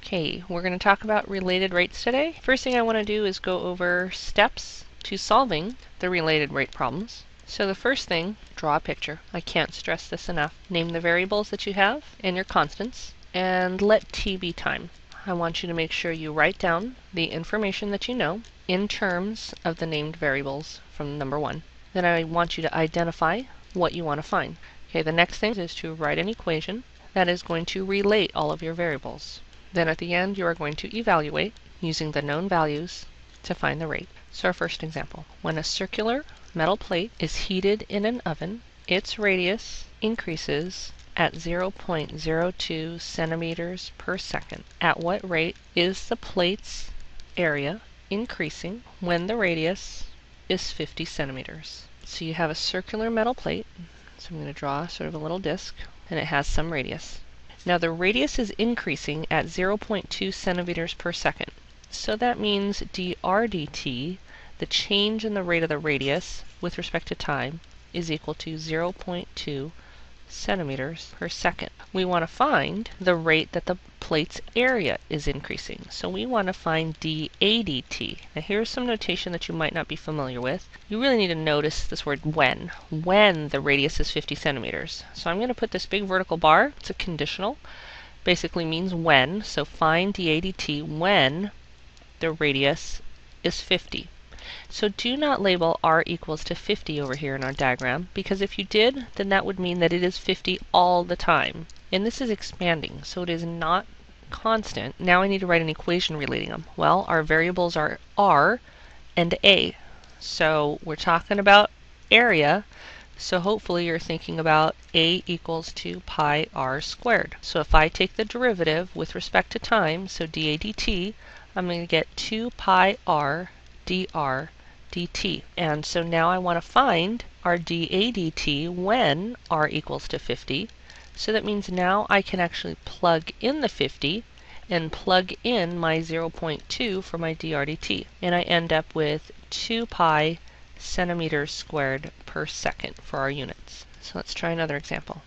Okay, we're going to talk about related rates today. First thing I want to do is go over steps to solving the related rate problems. So the first thing, draw a picture. I can't stress this enough. Name the variables that you have and your constants, and let t be time. I want you to make sure you write down the information that you know in terms of the named variables from number 1. Then I want you to identify what you want to find. Okay, the next thing is to write an equation that is going to relate all of your variables. Then at the end, you are going to evaluate using the known values to find the rate. So our first example, when a circular metal plate is heated in an oven, its radius increases at 0.02 centimeters per second. At what rate is the plate's area increasing when the radius is 50 centimeters? So you have a circular metal plate, so I'm going to draw sort of a little disc, and it has some radius. Now the radius is increasing at 0.2 centimeters per second. So that means dr dt, the change in the rate of the radius with respect to time, is equal to 0.2 centimeters per second. We want to find the rate that the plate's area is increasing. So we want to find dA dt. Now here's some notation that you might not be familiar with. You really need to notice this word when the radius is 50 centimeters. So I'm going to put this big vertical bar, it's a conditional, basically means when, so find dA dt when the radius is 50. So do not label r equals to 50 over here in our diagram, because if you did, then that would mean that it is 50 all the time. And this is expanding, so it is not constant. Now I need to write an equation relating them. Well, our variables are r and a. So we're talking about area, so hopefully you're thinking about a equals to pi r squared. So if I take the derivative with respect to time, so dA dt, I'm going to get 2 pi r dr dt. And so now I want to find our dA dt when r equals to 50. So that means now I can actually plug in the 50 and plug in my 0.2 for my dr dt. And I end up with 2 pi centimeters squared per second for our units. So let's try another example.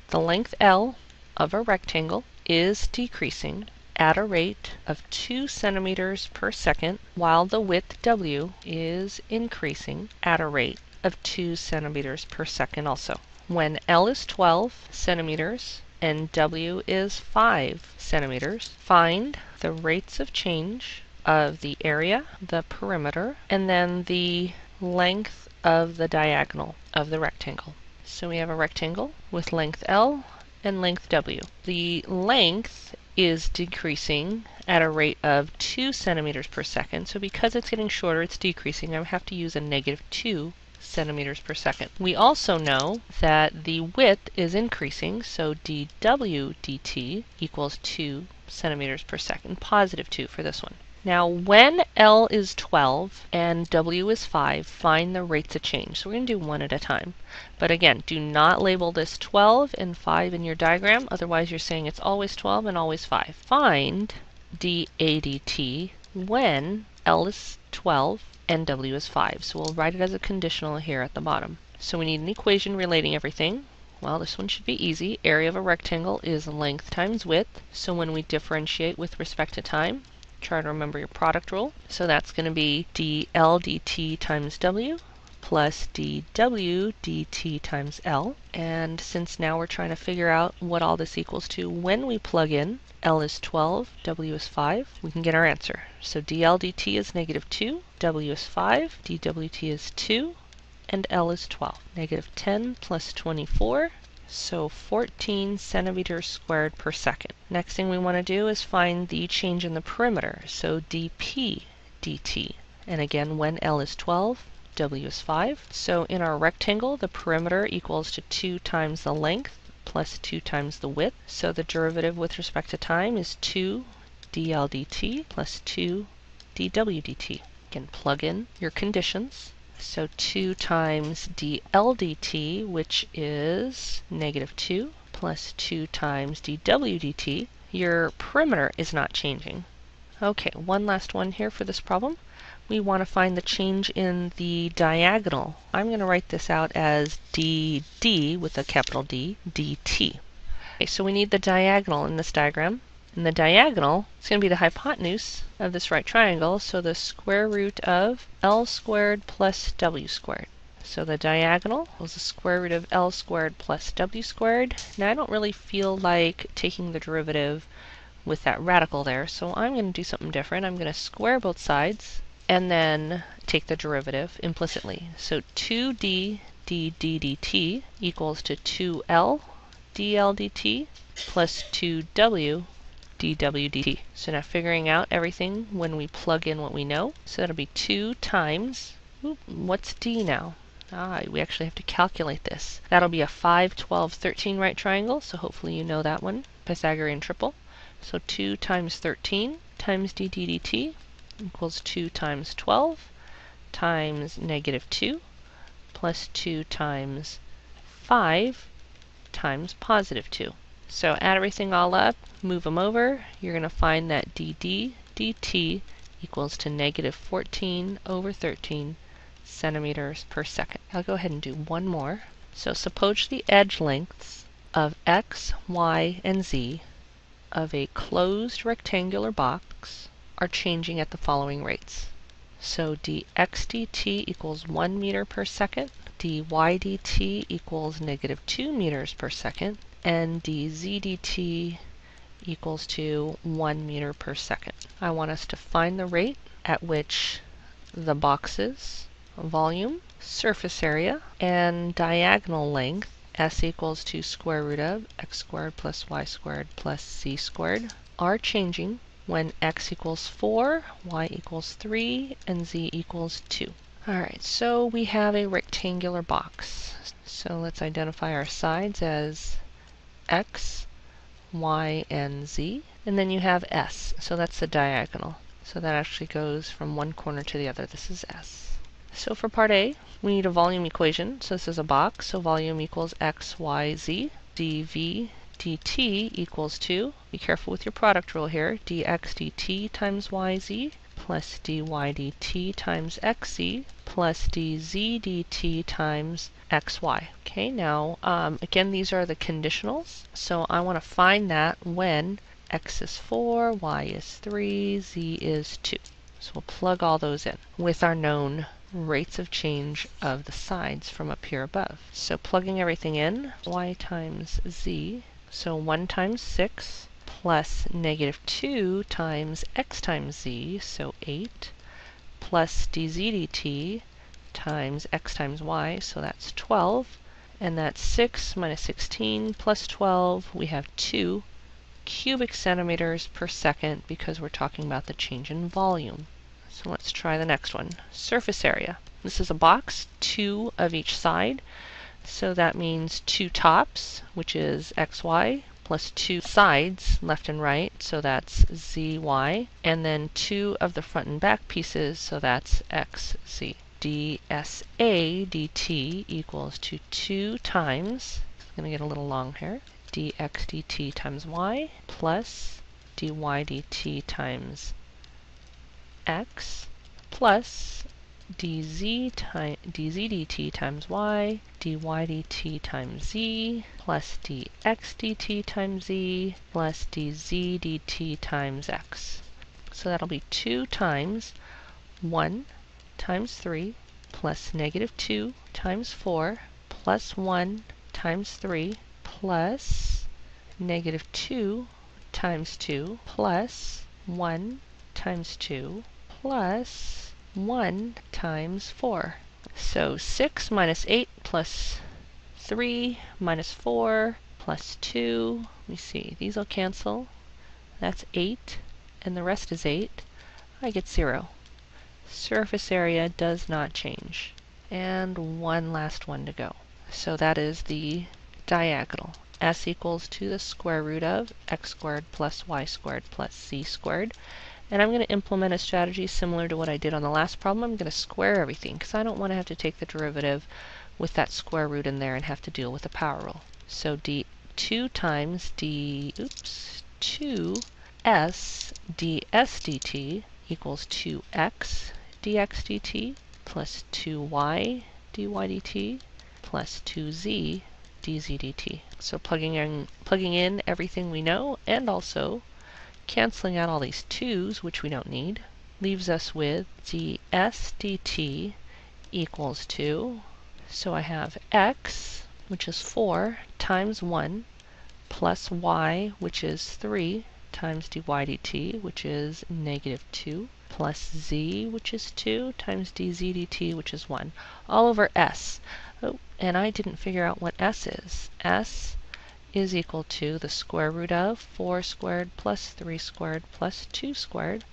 The length L of a rectangle is decreasing at a rate of 2 centimeters per second, while the width W is increasing at a rate of 2 centimeters per second also. When L is 12 centimeters and W is 5 centimeters, find the rates of change of the area, the perimeter, and then the length of the diagonal of the rectangle. So we have a rectangle with length L and length W. The length is decreasing at a rate of 2 centimeters per second. So because it's getting shorter, it's decreasing. I have to use a negative 2 centimeters per second. We also know that the width is increasing, so dW dt equals 2 centimeters per second, positive 2 for this one. Now when L is 12 and W is 5, find the rates of change. So we're going to do one at a time. But again, do not label this 12 and 5 in your diagram, otherwise you're saying it's always 12 and always 5. Find dA dt when L is 12 and W is 5. So we'll write it as a conditional here at the bottom. So we need an equation relating everything. Well, this one should be easy. Area of a rectangle is length times width. So when we differentiate with respect to time, try to remember your product rule. So that's going to be dL dt times W plus dW dt times L. And since now we're trying to figure out what all this equals to when we plug in L is 12, W is 5, we can get our answer. So dL dt is negative 2, W is 5, dWt is 2, and L is 12. Negative 10 plus 24, so 14 centimeters squared per second. Next thing we want to do is find the change in the perimeter, so dP dt. And again, when L is 12, W is 5. So in our rectangle, the perimeter equals to 2 times the length plus 2 times the width. So the derivative with respect to time is 2 dL dt plus 2 dW dt. Again, plug in your conditions. So 2 times dL dt, which is negative 2, plus 2 times dW dt. Your perimeter is not changing. Okay, one last one here for this problem. We want to find the change in the diagonal. I'm going to write this out as dd with a capital D, dt. Okay, so we need the diagonal in this diagram. And the diagonal is going to be the hypotenuse of this right triangle, so the square root of L squared plus W squared. So the diagonal was the square root of L squared plus W squared. Now I don't really feel like taking the derivative with that radical there, so I'm going to do something different. I'm going to square both sides and then take the derivative implicitly. So 2d d dt equals to 2l dl dt plus 2w dw dt. So now figuring out everything when we plug in what we know. So that'll be 2 times, what's d now? We actually have to calculate this. That'll be a 5, 12, 13 right triangle, so hopefully you know that one, Pythagorean triple. So 2 times 13 times d dt equals 2 times 12 times negative 2 plus 2 times 5 times positive 2. So add everything all up, move them over, you're going to find that dd dt equals to negative 14 over 13 centimeters per second. I'll go ahead and do one more. So suppose the edge lengths of x, y, and z of a closed rectangular box are changing at the following rates. So dx dt equals 1 meter per second, dy dt equals negative 2 meters per second, and dz dt equals to 1 meter per second. I want us to find the rate at which the box's volume, surface area, and diagonal length, s equals to square root of x squared plus y squared plus z squared, are changing when x equals 4, y equals 3, and z equals 2. Alright, so we have a rectangular box. So let's identify our sides as x, y, and z. And then you have s, so that's the diagonal. So that actually goes from one corner to the other. This is s. So for part A, we need a volume equation. So this is a box, so volume equals x, y, z. dv dt equals to, be careful with your product rule here, dx dt times yz plus dy dt times xz plus dz dt times xy. Okay, now again, these are the conditionals, so I want to find that when x is 4, y is 3, z is 2. So we'll plug all those in with our known rates of change of the sides from up here above. So plugging everything in, y times z, so 1 times 6 plus negative 2 times x times z, so 8, plus dz dt times x times y, so that's 12, and that's 6 minus 16 plus 12, we have 2 cubic centimeters per second because we're talking about the change in volume. So let's try the next one. Surface area. This is a box, 2 of each side. So that means 2 tops, which is xy, plus 2 sides, left and right, so that's zy, and then 2 of the front and back pieces, so that's xz. dsa dt equals to 2 times, I'm going to get a little long here, dx dt times y plus dy dt times x plus dz dt times y, dy dt times z, plus dx dt times z, plus dz dt times x. So that'll be 2 times 1 times 3 plus negative 2 times 4 plus 1 times 3 plus negative 2 times 2 plus 1 times 2 plus 1 times 4. So 6 minus 8 plus 3 minus 4 plus 2. Let me see, these will cancel. That's 8, and the rest is 8. I get 0. Surface area does not change. And one last one to go. So that is the diagonal. S equals to the square root of x squared plus y squared plus z squared. And I'm going to implement a strategy similar to what I did on the last problem. I'm going to square everything because I don't want to have to take the derivative with that square root in there and have to deal with the power rule. So 2 times 2s ds dt equals 2x dx dt plus 2y dy dt plus 2z dz dt. So plugging in everything we know and also Canceling out all these 2's, which we don't need, leaves us with ds dt equals 2. So I have x, which is 4, times 1, plus y, which is 3, times dy dt, which is negative 2, plus z, which is 2, times dz dt, which is 1, all over s. Oh, and I didn't figure out what s is. S is equal to the square root of 4 squared plus 3 squared plus 2 squared.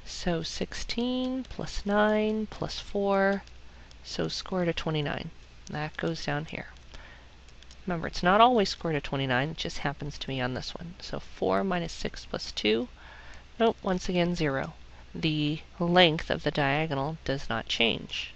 So 16 plus 9 plus 4, so square root of 29. That goes down here. Remember, it's not always square root of 29, it just happens to be on this one. So 4 minus 6 plus 2, nope, once again 0. The length of the diagonal does not change.